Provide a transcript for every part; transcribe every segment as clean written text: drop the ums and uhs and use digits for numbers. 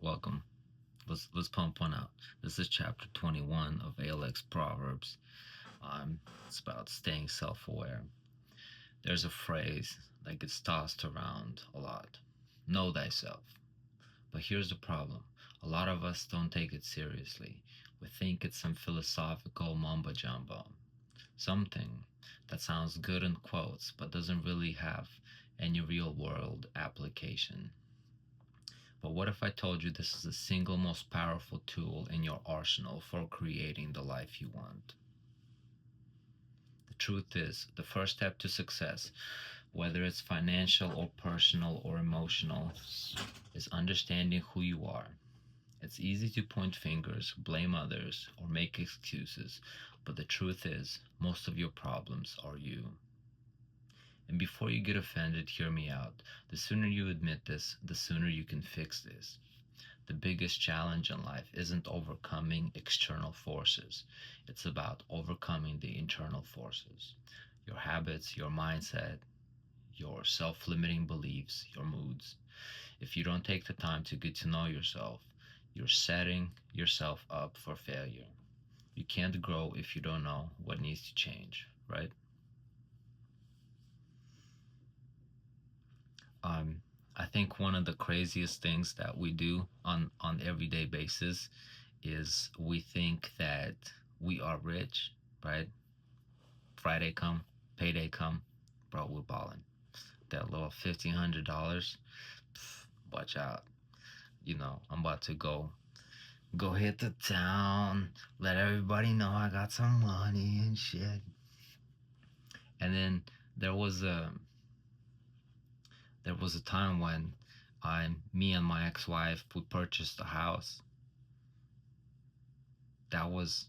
Welcome. Let's pump one out. This is chapter 21 of ALX Proverbs. It's about staying self-aware. There's a phrase that gets tossed around a lot. Know thyself. But here's the problem. A lot of us don't take it seriously. We think it's some philosophical mumbo jumbo. Something that sounds good in quotes but doesn't really have any real world application. But what if I told you this is the single most powerful tool in your arsenal for creating the life you want? The truth is, the first step to success, whether it's financial or personal or emotional, is understanding who you are. It's easy to point fingers, blame others, or make excuses, but the truth is, most of your problems are you. And before you get offended, hear me out. The sooner you admit this, the sooner you can fix this. The biggest challenge in life isn't overcoming external forces. It's about overcoming the internal forces. Your habits, your mindset, your self-limiting beliefs, your moods. If you don't take the time to get to know yourself, you're setting yourself up for failure. You can't grow if you don't know what needs to change, right? I think one of the craziest things that we do on everyday basis is we think that we are rich, right? Friday come, payday come, bro, we're balling. That little $1,500, watch out. I'm about to go hit the town, let everybody know I got some money and shit. And then there was a time when me and my ex-wife, we purchased a house. That was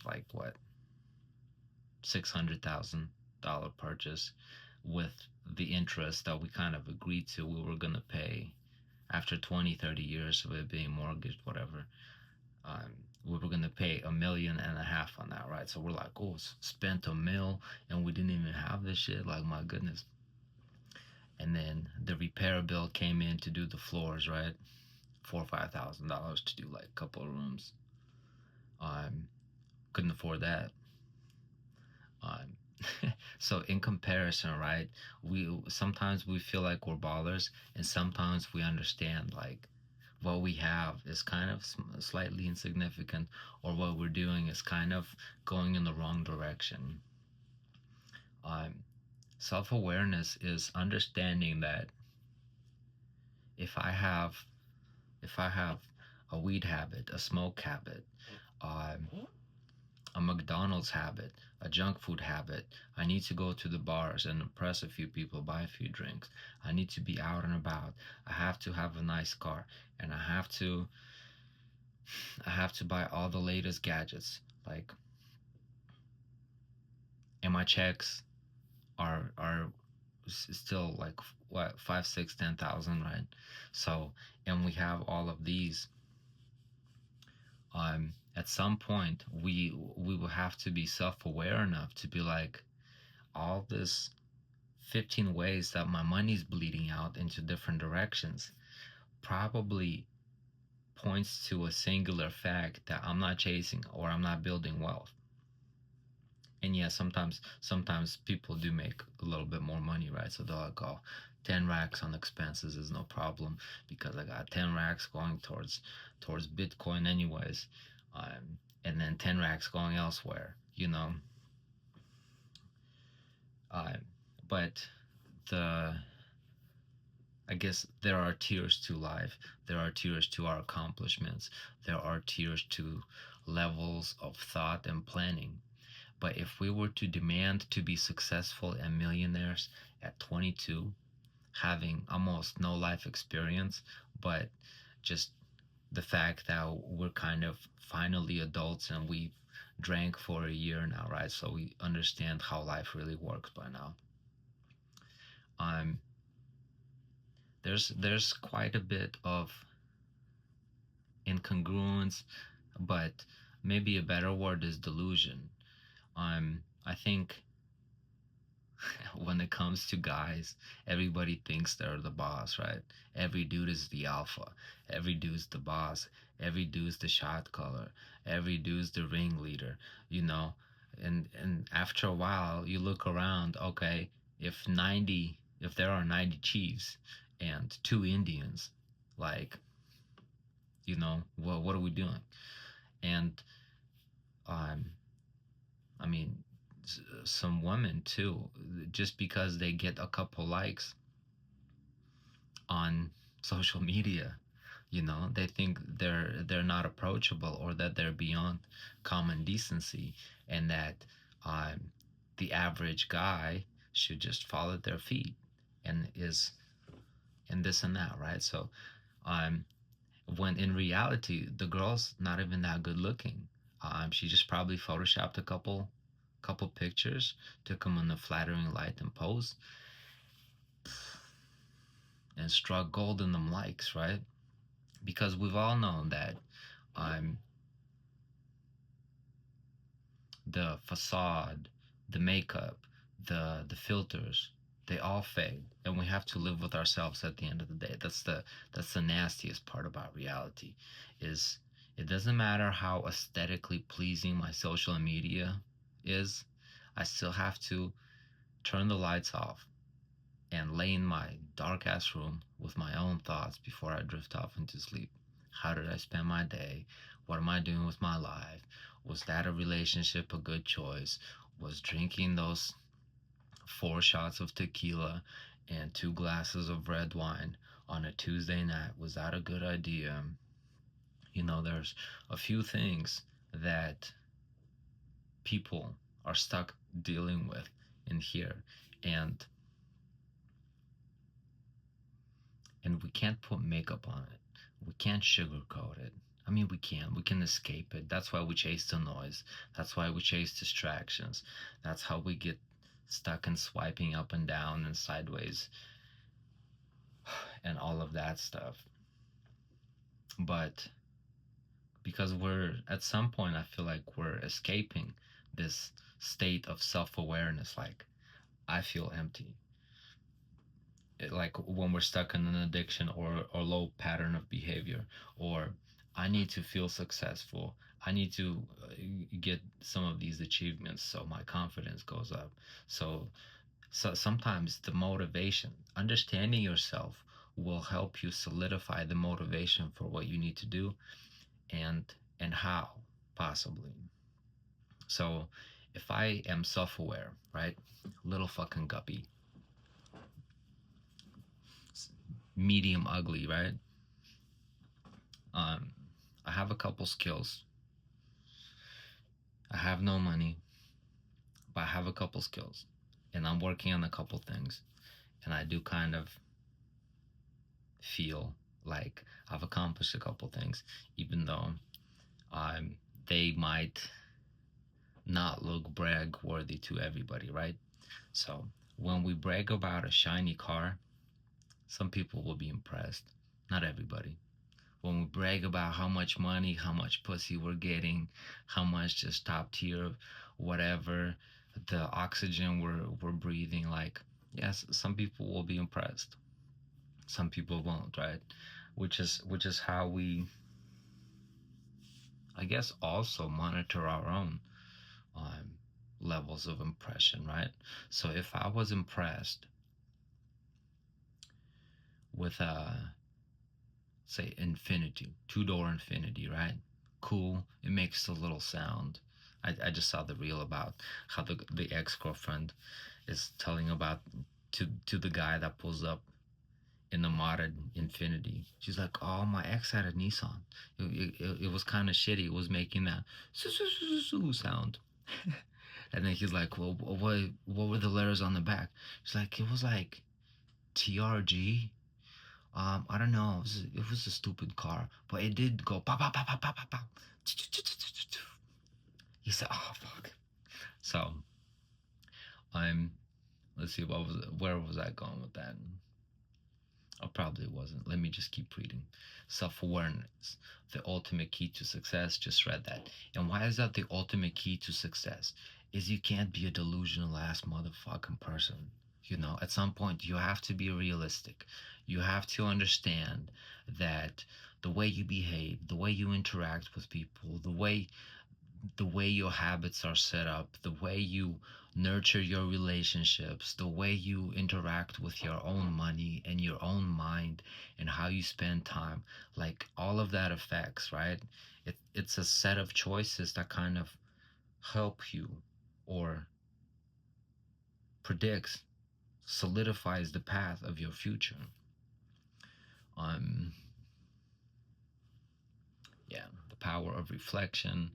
like what, $600,000 purchase, with the interest that we kind of agreed to we were gonna pay after 20-30 years of it being mortgaged, whatever. We were gonna pay $1.5 million on that, right? So we're like, oh, spent $1 million and we didn't even have this shit. Like, my goodness. And then the repair bill came in to do the floors, right? $4,000 or $5,000 to do like a couple of rooms. Couldn't afford that. So in comparison, right? We sometimes we feel like we're ballers, and sometimes we understand like what we have is kind of slightly insignificant, or what we're doing is kind of going in the wrong direction. Self-awareness is understanding that if I have a weed habit, a smoke habit, a McDonald's habit, a junk food habit, I need to go to the bars and impress a few people, buy a few drinks. I need to be out and about. I have to have a nice car, and I have to buy all the latest gadgets. Like, and my checks are still like what, 5, 6, 10,000, right? So, and we have all of these. At some point we will have to be self-aware enough to be like, all this 15 ways that my money's bleeding out into different directions probably points to a singular fact that I'm not chasing, or I'm not building wealth. And yeah, sometimes people do make a little bit more money, right? So they're like, oh, 10 racks on expenses is no problem because I got 10 racks going towards Bitcoin anyways, and then 10 racks going elsewhere, but I guess there are tiers to life. There are tiers to our accomplishments. There are tiers to levels of thought and planning. But if we were to demand to be successful and millionaires at 22, having almost no life experience, but just the fact that we're kind of finally adults and we've drank for a year now, right? So we understand how life really works by now. There's quite a bit of incongruence, but maybe a better word is delusion. I think when it comes to guys, everybody thinks they're the boss, right? Every dude is the alpha. Every dude's the boss. Every dude's the shot caller. Every dude's the ringleader, you know? And after a while, you look around, okay, if there are 90 chiefs and two Indians, like, what are we doing? And um I mean, some women too, just because they get a couple likes on social media, they think they're not approachable, or that they're beyond common decency, and that um, the average guy should just fall at their feet, and is and this and that, right? So um, when in reality the girl's not even that good looking. She just probably photoshopped a couple pictures, took them in a flattering light and pose, and struck gold in them likes, right? Because we've all known that um, the facade, the makeup, the filters, they all fade, and we have to live with ourselves at the end of the day. That's the nastiest part about reality, is it doesn't matter how aesthetically pleasing my social media is, I still have to turn the lights off and lay in my dark ass room with my own thoughts before I drift off into sleep. How did I spend my day? What am I doing with my life? Was that a relationship a good choice? Was drinking those 4 shots of tequila and 2 glasses of red wine on a Tuesday night, was that a good idea? There's a few things that people are stuck dealing with in here, and we can't put makeup on it. We can't sugarcoat it. I mean, we can. We can escape it. That's why we chase the noise. That's why we chase distractions. That's how we get stuck in swiping up and down and sideways and all of that stuff. But because at some point, I feel like we're escaping this state of self awareness. Like, I feel empty. Like when we're stuck in an addiction, or low pattern of behavior, or I need to feel successful, I need to get some of these achievements so my confidence goes up. So sometimes the motivation, understanding yourself, will help you solidify the motivation for what you need to do, and how, possibly. So if I am self-aware, right, little fucking guppy, medium ugly, right? Um, I have a couple skills. I have no money, but I have a couple skills, and I'm working on a couple things, and I do kind of feel like I've accomplished a couple things, even though um, they might not look brag worthy to everybody, right? So when we brag about a shiny car, some people will be impressed, not everybody. When we brag about how much money, how much pussy we're getting, how much just top tier, whatever, the oxygen we're breathing, like, yes, some people will be impressed. Some people won't, right? Which is how we, I guess, also monitor our own um, levels of impression, right? So if I was impressed with a, say, Infinity, two-door Infinity, right? Cool. It makes a little sound. I just saw the reel about how the ex-girlfriend is telling about to the guy that pulls up in the modded Infinity. She's like, "Oh, my ex had a Nissan. It was kind of shitty. It was making that sound." And then he's like, "Well, what were the letters on the back?" She's like, "It was like TRG. I don't know. It was a stupid car, but it did go pow pow pow pow pow pow pow." He said, "Oh fuck." So I'm. Let's see. Where was I going with that? I probably wasn't. Let me just keep reading. Self-awareness, the ultimate key to success. Just read that. And why is that the ultimate key to success? is you can't be a delusional ass motherfucking person. You know, at some point you have to be realistic. You have to understand that the way you behave, the way you interact with people, the way your habits are set up, the way you nurture your relationships, the way you interact with your own money and your own mind and how you spend time, like all of that affects, right? It's a set of choices that kind of help you or predicts, solidifies the path of your future. Um, yeah, the power of reflection.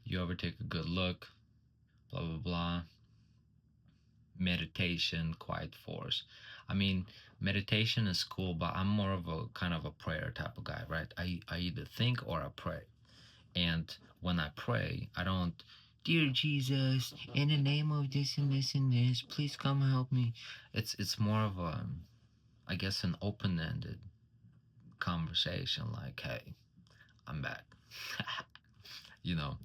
You ever take a good look, blah, blah, blah. Meditation, quiet force. I mean, meditation is cool, but I'm more of a kind of a prayer type of guy, right? I either think or I pray. And when I pray, I don't, dear Jesus, in the name of this and this and this, please come help me. It's more of a, I guess, an open-ended conversation, like, hey, I'm back. you know,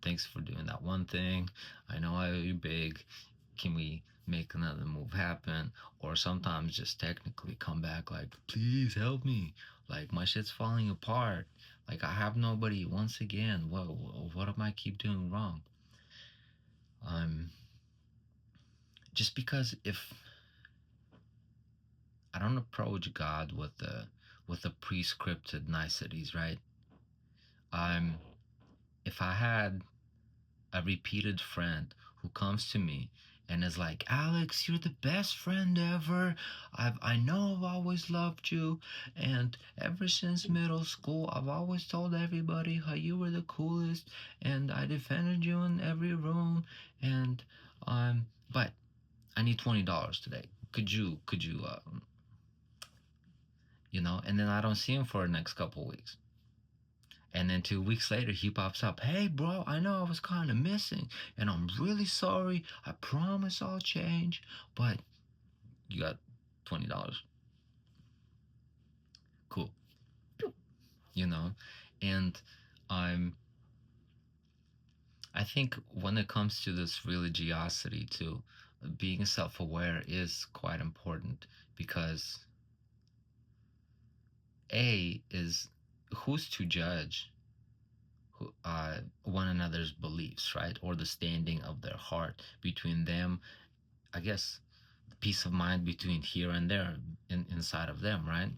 thanks for doing that one thing. I know I owe you big. Can we make another move happen? Or sometimes just technically come back like, please help me. Like my shit's falling apart. Like I have nobody. Once again, what am I keep doing wrong? Just because if I don't approach God with the prescripted niceties, right? Um, if I had a repeated friend who comes to me and is like, Alex, you're the best friend ever. I know I've always loved you, and ever since middle school I've always told everybody how you were the coolest, and I defended you in every room, and but I need $20 today. Could you and then I don't see him for the next couple weeks. And then 2 weeks later, he pops up. Hey, bro, I know I was kind of missing, and I'm really sorry. I promise I'll change. But you got $20. Cool. You know? And I'm. I think when it comes to this religiosity, too, being self aware is quite important because A is who's to judge one another's beliefs, right? Or the standing of their heart between them, I guess, peace of mind between here and there inside of them, right?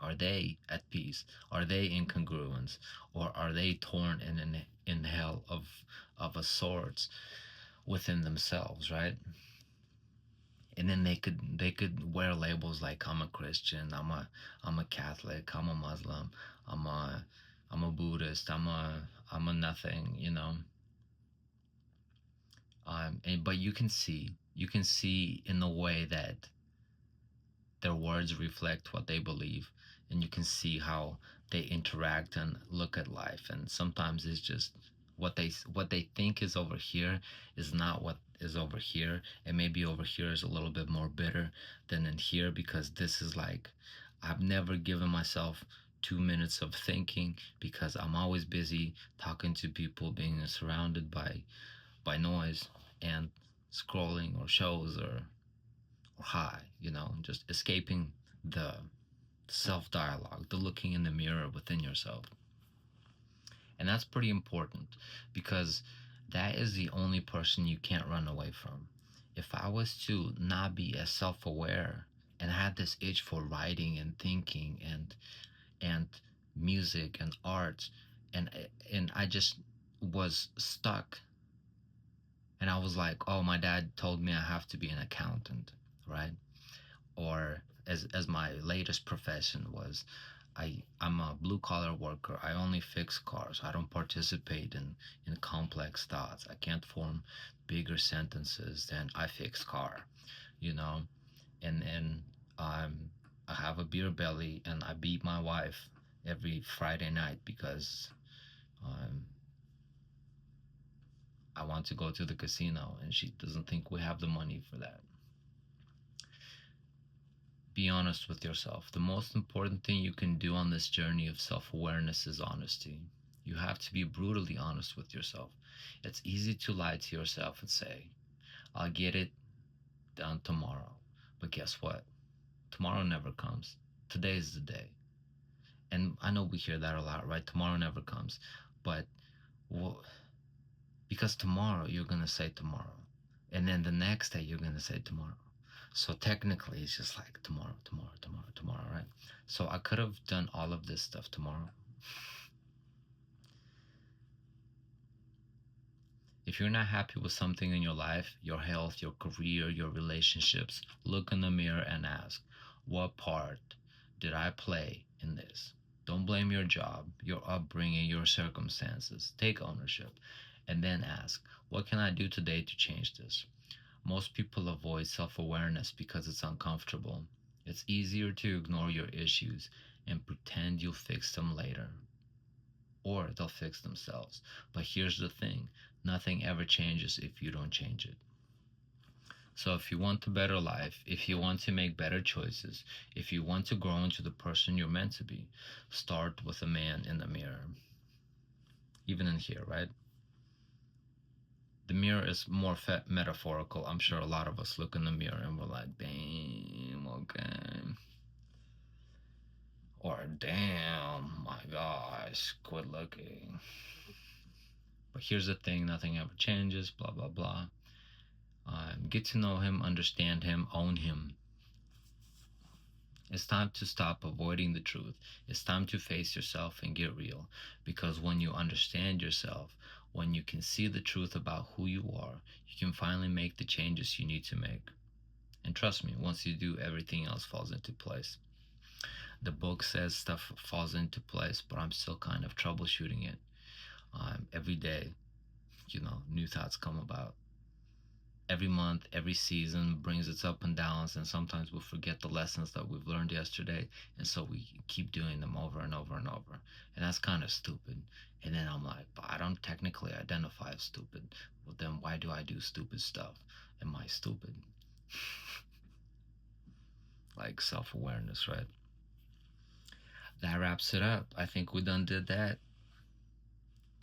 Are they at peace? Are they in congruence? Or are they torn in hell of a sorts within themselves, right? And then they could wear labels like I'm a Christian, I'm a Catholic, I'm a Muslim, I'm a I'm a Buddhist, I'm a nothing, but you can see in the way that their words reflect what they believe, and you can see how they interact and look at life. And sometimes it's just what they think is over here is not what is over here, and maybe over here is a little bit more bitter than in here, because this is like, I've never given myself 2 minutes of thinking because I'm always busy talking to people, being surrounded by noise and scrolling or shows or high, just escaping the self dialogue, the looking in the mirror within yourself. And that's pretty important because that is the only person you can't run away from. If I was to not be as self aware and had this itch for writing and thinking and music and art, and and I just was stuck, and I was like, oh, my dad told me I have to be an accountant, right? Or as my latest profession was, I'm a blue collar worker. I only fix cars. I don't participate in complex thoughts. I can't form bigger sentences than I fix car, you know. And um, I have a beer belly, and I beat my wife every Friday night because um, I want to go to the casino, and she doesn't think we have the money for that. Be honest with yourself. The most important thing you can do on this journey of self awareness is honesty. You have to be brutally honest with yourself. It's easy to lie to yourself and say, I'll get it done tomorrow. But guess what? Tomorrow never comes. Today is the day. And I know we hear that a lot, right? Tomorrow never comes. But well, because tomorrow you're going to say tomorrow. And then the next day you're going to say tomorrow. So technically it's just like tomorrow, tomorrow, tomorrow, tomorrow, right? So I could have done all of this stuff tomorrow. If you're not happy with something in your life, your health, your career, your relationships, look in the mirror and ask, what part did I play in this? Don't blame your job, your upbringing, your circumstances. Take ownership. And then ask, what can I do today to change this? Most people avoid self awareness because it's uncomfortable. It's easier to ignore your issues and pretend you'll fix them later, or they'll fix themselves. But here's the thing, nothing ever changes if you don't change it. So if you want a better life, if you want to make better choices, if you want to grow into the person you're meant to be, start with a man in the mirror. Even in here, right? The mirror is more metaphorical. I'm sure a lot of us look in the mirror and we're like, damn, okay. Or damn, my gosh, quit looking. But here's the thing, nothing ever changes, blah, blah, blah. Get to know him, understand him, own him. It's time to stop avoiding the truth. It's time to face yourself and get real. Because when you understand yourself, when you can see the truth about who you are, you can finally make the changes you need to make. And trust me, once you do, everything else falls into place. The book says stuff falls into place, but I'm still kind of troubleshooting it. Every day, new thoughts come about. Every month, every season brings its up and downs, and sometimes we'll forget the lessons that we've learned yesterday, and so we keep doing them over and over and over. And that's kind of stupid. And then I'm like, but I don't technically identify as stupid. Well, then why do I do stupid stuff? Am I stupid? Like self awareness, right? That wraps it up. I think we done did that.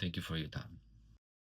Thank you for your time.